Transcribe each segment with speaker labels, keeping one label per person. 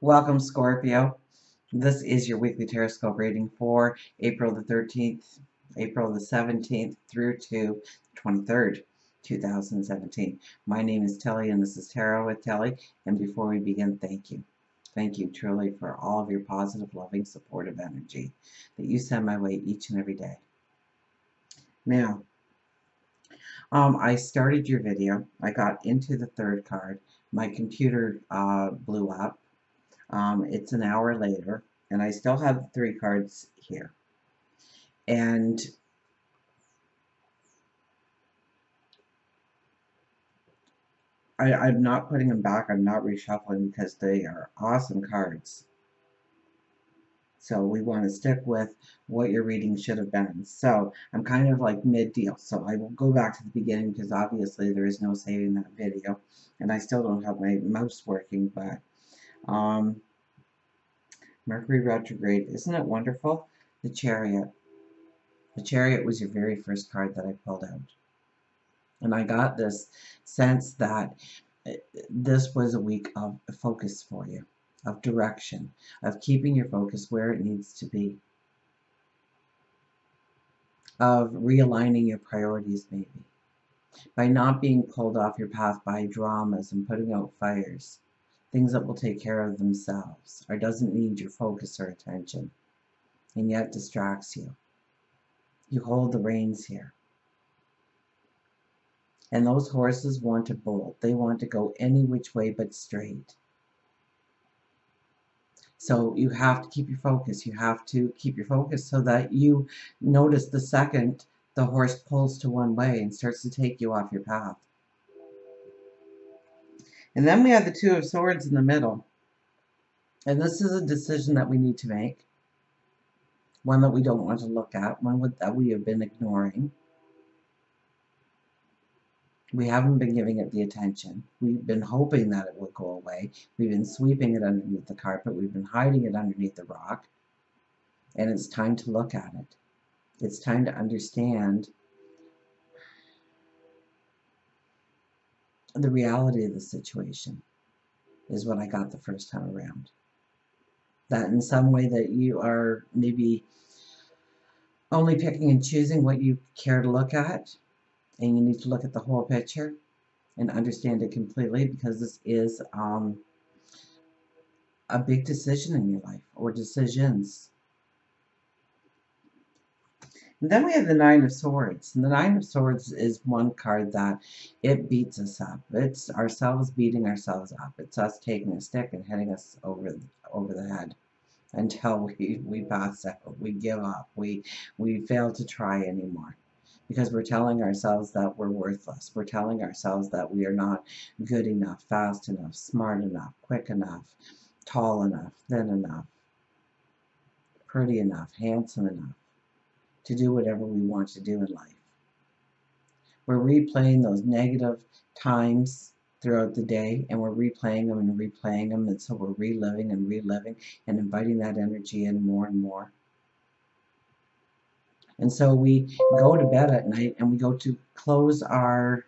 Speaker 1: Welcome, Scorpio. This is your weekly Tarotscope reading for April the 13th, April the 17th through to 23rd, 2017. My name is Telly, and this is Tarot with Telly. And before we begin, thank you. Thank you truly for all of your positive, loving, supportive energy that you send my way each and every day. Now, I started your video. I got into the third card. My computer blew up. It's an hour later, and I still have 3 cards here. And I'm not putting them back. I'm not reshuffling because they are awesome cards. So we want to stick with what your reading should have been. So I'm kind of like mid-deal. So I will go back to the beginning because obviously there is no saving that video. And I still don't have my mouse working, but Mercury retrograde, isn't it wonderful? The Chariot. The Chariot was your very first card that I pulled out. And I got this sense that this was a week of focus for you, of direction, of keeping your focus where it needs to be, of realigning your priorities maybe, by not being pulled off your path by dramas and putting out fires, things that will take care of themselves or doesn't need your focus or attention, and yet distracts you. You hold the reins here. And those horses want to bolt. They want to go any which way but straight. So you have to keep your focus. You have to keep your focus so that you notice the second the horse pulls to one way and starts to take you off your path. And then we have the Two of Swords in the middle. And this is a decision that we need to make. One that we don't want to look at. One that we have been ignoring. We haven't been giving it the attention. We've been hoping that it would go away. We've been sweeping it underneath the carpet. We've been hiding it underneath the rock. And it's time to look at it. It's time to understand the reality of the situation, is what I got the first time around. That in some way that you are maybe only picking and choosing what you care to look at, and you need to look at the whole picture and understand it completely, because this is a big decision in your life, or decisions. And then we have the Nine of Swords. And the Nine of Swords is one card that it beats us up. It's ourselves beating ourselves up. It's us taking a stick and hitting us over the head until we pass out. We give up. We fail to try anymore. Because we're telling ourselves that we're worthless. We're telling ourselves that we are not good enough, fast enough, smart enough, quick enough, tall enough, thin enough, pretty enough, handsome enough to do whatever we want to do in life. We're replaying those negative times throughout the day, and we're replaying them and replaying them, and so we're reliving and reliving and inviting that energy in more and more. And so we go to bed at night and we go to close our...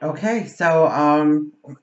Speaker 1: Okay, so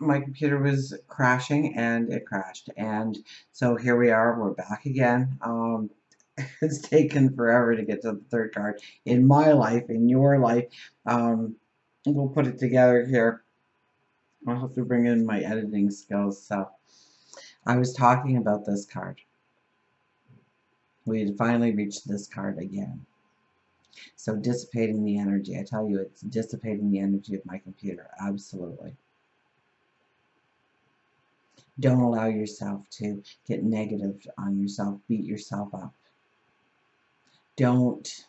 Speaker 1: my computer was crashing and it crashed. And so here we are, we're back again. It's taken forever to get to the third card in my life, in your life. We'll put it together here. I'll have to bring in my editing skills. So I was talking about this card. We had finally reached this card again. So dissipating the energy. I tell you, it's dissipating the energy of my computer. Absolutely. Don't allow yourself to get negative on yourself. Beat yourself up. Don't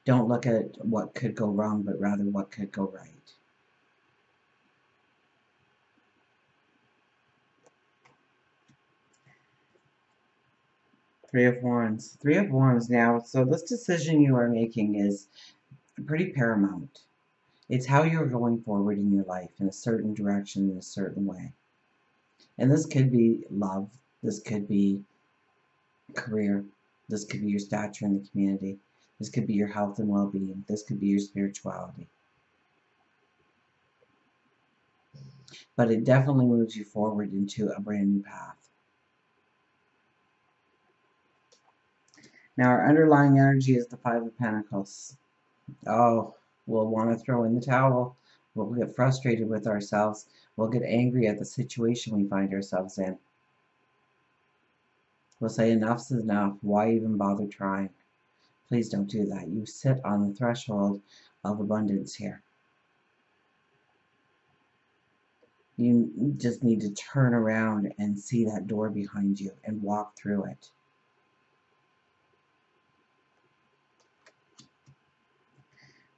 Speaker 1: look at what could go wrong, but rather what could go right. Three of Wands. Three of Wands now. So this decision you are making is pretty paramount. It's how you're going forward in your life in a certain direction, in a certain way. And this could be love. This could be career. This could be your stature in the community. This could be your health and well-being. This could be your spirituality. but it definitely moves you forward into a brand new path. Now our underlying energy is the Five of Pentacles. Oh, we'll want to throw in the towel. We'll get frustrated with ourselves. We'll get angry at the situation we find ourselves in. We'll say enough's enough. Why even bother trying? Please don't do that. You sit on the threshold of abundance here. You just need to turn around and see that door behind you and walk through it.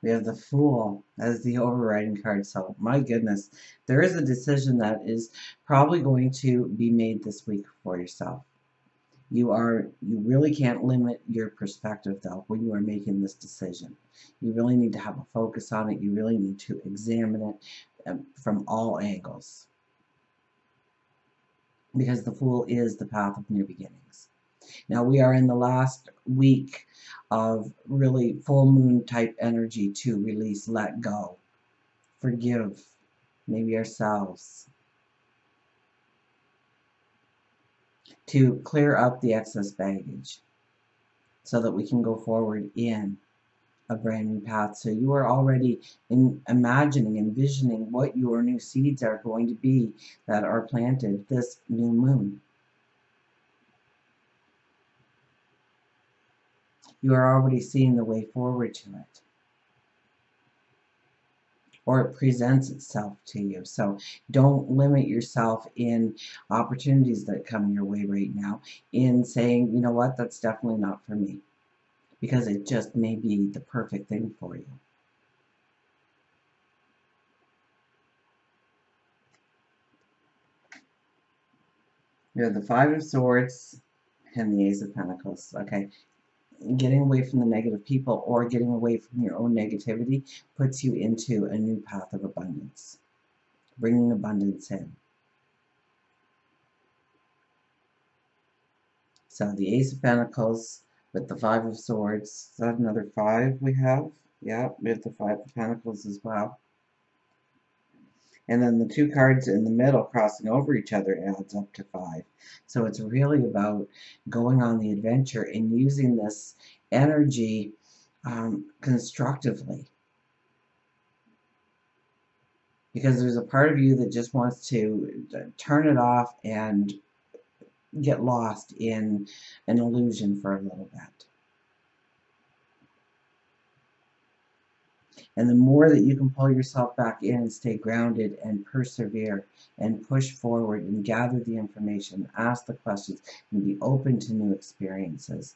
Speaker 1: We have the Fool as the overriding card. So, my goodness, there is a decision that is probably going to be made this week for yourself. You really can't limit your perspective, though, when you are making this decision. You really need to have a focus on it. You really need to examine it from all angles. Because the Fool is the path of new beginnings. Now we are in the last week of really full moon type energy to release, let go, forgive, maybe ourselves, to clear up the excess baggage so that we can go forward in a brand new path. So you are already envisioning what your new seeds are going to be that are planted this new moon. You are already seeing the way forward to it, or it presents itself to you. So don't limit yourself in opportunities that come your way right now in saying, you know what, that's definitely not for me, because it just may be the perfect thing for you. You have the Five of Swords and the Ace of Pentacles. Okay, getting away from the negative people or getting away from your own negativity puts you into a new path of abundance, bringing abundance in. So the Ace of Pentacles with the Five of Swords. Is that another five we have? Yeah, we have the Five of Pentacles as well. And then the two cards in the middle crossing over each other adds up to five. So it's really about going on the adventure and using this energy constructively. Because there's a part of you that just wants to turn it off and get lost in an illusion for a little bit. And the more that you can pull yourself back in and stay grounded and persevere and push forward and gather the information, ask the questions, and be open to new experiences,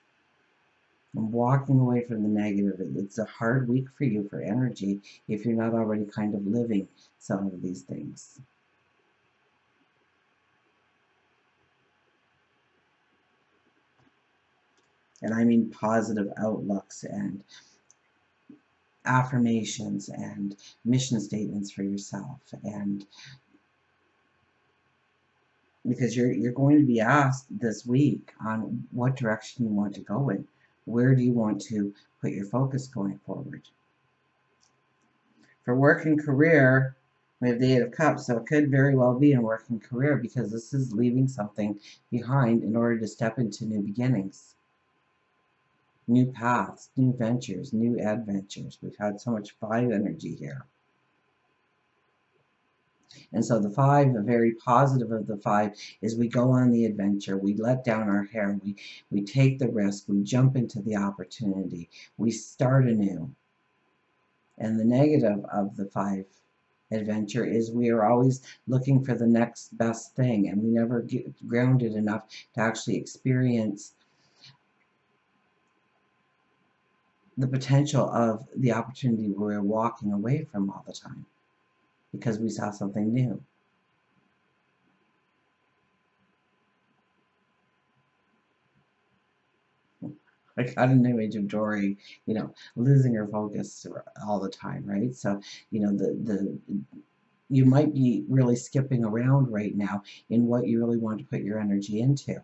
Speaker 1: and walking away from the negative. It's a hard week for you for energy if you're not already kind of living some of these things. And I mean positive outlooks and affirmations and mission statements for yourself, and because you're going to be asked this week on what direction you want to go in. Where do you want to put your focus going forward? For work and career, we have the Eight of Cups, so it could very well be in work and career, because this is leaving something behind in order to step into new beginnings, new paths, new ventures, new adventures. We've had so much five energy here. And so the five, the very positive of the five, is we go on the adventure, we let down our hair, we take the risk, we jump into the opportunity, we start anew. And the negative of the five adventure is we are always looking for the next best thing, and we never get grounded enough to actually experience the potential of the opportunity we're walking away from all the time because we saw something new. I got an image of Dory, losing her focus all the time, right? So, you might be really skipping around right now in what you really want to put your energy into.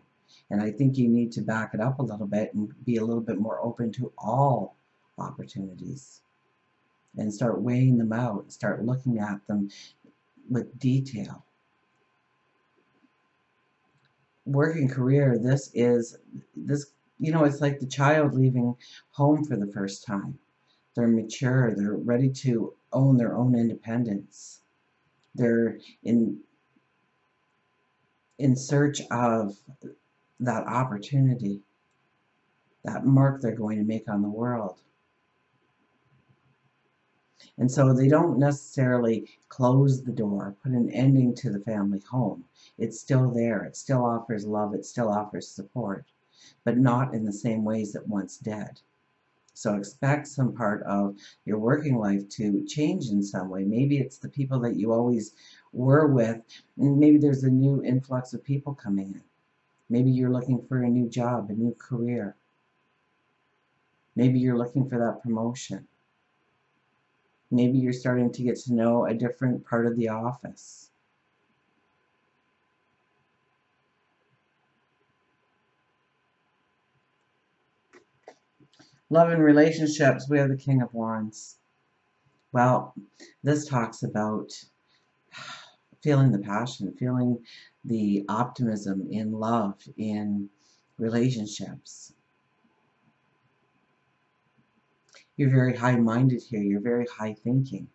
Speaker 1: And I think you need to back it up a little bit and be a little bit more open to all opportunities and start weighing them out, start looking at them with detail, working career, this is, this, you know, it's like the child leaving home for the first time. They're mature, they're ready to own their own independence. They're in search of that opportunity, that mark they're going to make on the world. And so they don't necessarily close the door, put an ending to the family home. It's still there. It still offers love. It still offers support, but not in the same ways that once did. So expect some part of your working life to change in some way. Maybe it's the people that you always were with. Maybe there's a new influx of people coming in. Maybe you're looking for a new job, a new career. Maybe you're looking for that promotion. Maybe you're starting to get to know a different part of the office. Love and relationships, we have the King of Wands. Well, this talks about feeling the passion, feeling the optimism in love, in relationships. You're very high-minded here. You're very high-thinking.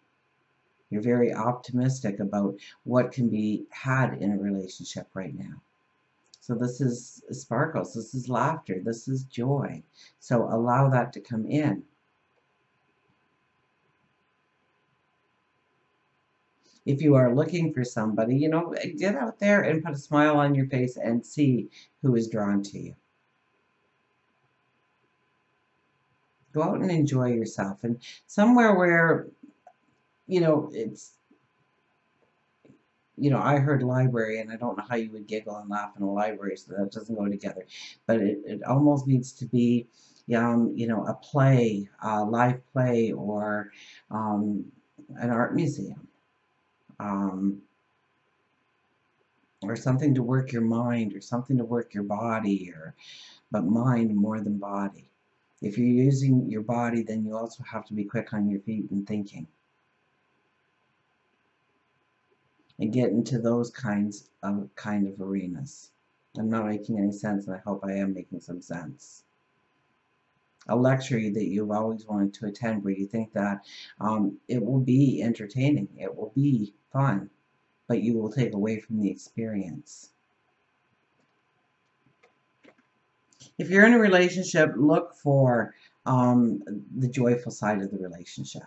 Speaker 1: You're very optimistic about what can be had in a relationship right now. So this is sparkles. This is laughter. This is joy. So allow that to come in. If you are looking for somebody, you know, get out there and put a smile on your face and see who is drawn to you. Go out and enjoy yourself. And somewhere where, you know, it's, you know, I heard library, and I don't know how you would giggle and laugh in a library, so that doesn't go together. But it almost needs to be, you know, a play, a live play, or an art museum, or something to work your mind, or something to work your body, but mind more than body. If you're using your body, then you also have to be quick on your feet and thinking. And get into those kind of arenas. I'm not making any sense, and I hope I am making some sense. A lecture that you've always wanted to attend, where you think that it will be entertaining, it will be fun, but you will take away from the experience. If you're in a relationship, look for the joyful side of the relationship.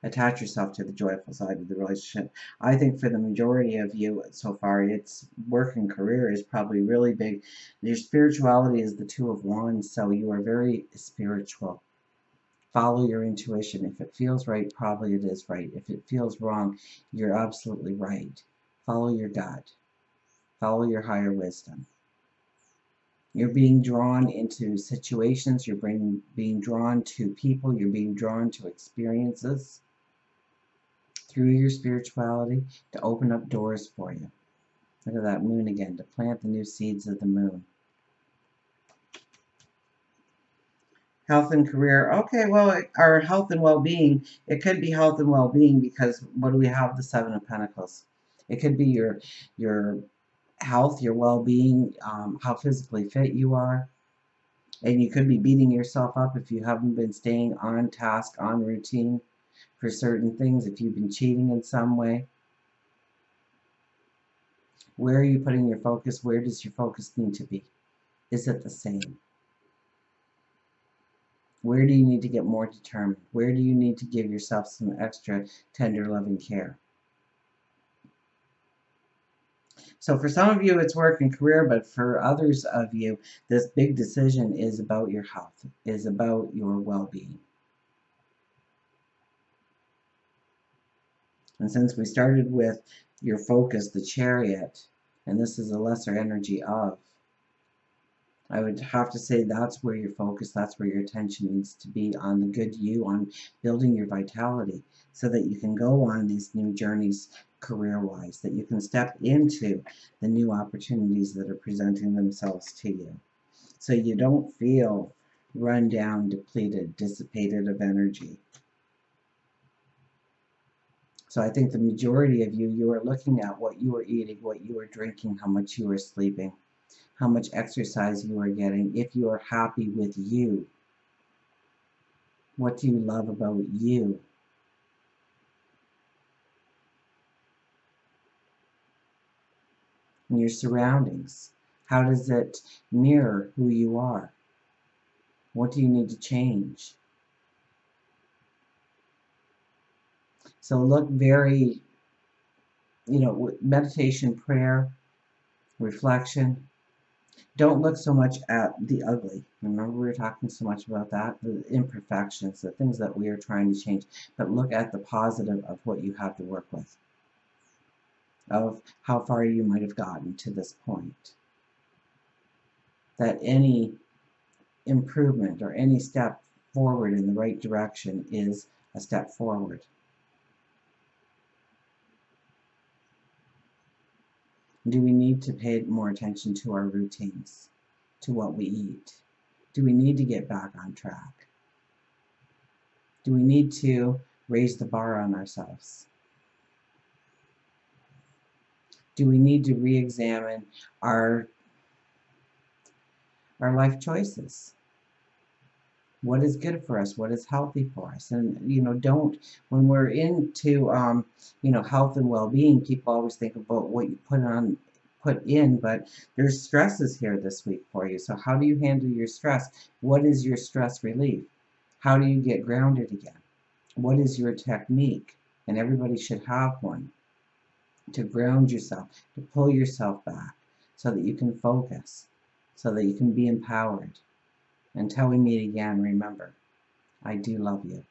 Speaker 1: Attach yourself to the joyful side of the relationship. I think for the majority of you so far, it's work and career is probably really big. Your spirituality is the Two of Wands, so you are very spiritual. Follow your intuition. If it feels right, probably it is right. If it feels wrong, you're absolutely right. Follow your gut. Follow your higher wisdom. You're being drawn into situations. You're being drawn to people. You're being drawn to experiences through your spirituality to open up doors for you. Look at that moon again, to plant the new seeds of the moon. Health and career. Okay, well, our health and well-being, it could be health and well-being because what do we have? The Seven of Pentacles. It could be your health, your well-being, how physically fit you are. And you could be beating yourself up if you haven't been staying on task, on routine for certain things, if you've been cheating in some way. Where are you putting your focus? Where does your focus need to be? Is it the same? Where do you need to get more determined? Where do you need to give yourself some extra tender loving care? So for some of you, it's work and career, but for others of you, this big decision is about your health, is about your well-being. And since we started with your focus, the Chariot, and this is a lesser energy of, I would have to say that's where your focus, that's where your attention needs to be, on the good you, on building your vitality, so that you can go on these new journeys career-wise, that you can step into the new opportunities that are presenting themselves to you. So you don't feel run down, depleted, dissipated of energy. So I think the majority of you, you are looking at what you are eating, what you are drinking, how much you are sleeping. how much exercise you are getting, if you are happy with you. What do you love about you? And your surroundings. How does it mirror who you are? What do you need to change? So look very, meditation, prayer, reflection. Don't look so much at the ugly. Remember we were talking so much about that? The imperfections, the things that we are trying to change. But look at the positive of what you have to work with, of how far you might have gotten to this point. That any improvement or any step forward in the right direction is a step forward. Do we need to pay more attention to our routines, to what we eat? Do we need to get back on track? Do we need to raise the bar on ourselves? Do we need to re-examine our life choices? What is good for us? What is healthy for us? And don't, when we're into health and well-being, people always think about what you put in, but there's stresses here this week for you. So how do you handle your stress? What is your stress relief? How do you get grounded again? What is your technique? And everybody should have one to ground yourself, to pull yourself back so that you can focus, so that you can be empowered. Until we meet again, remember, I do love you.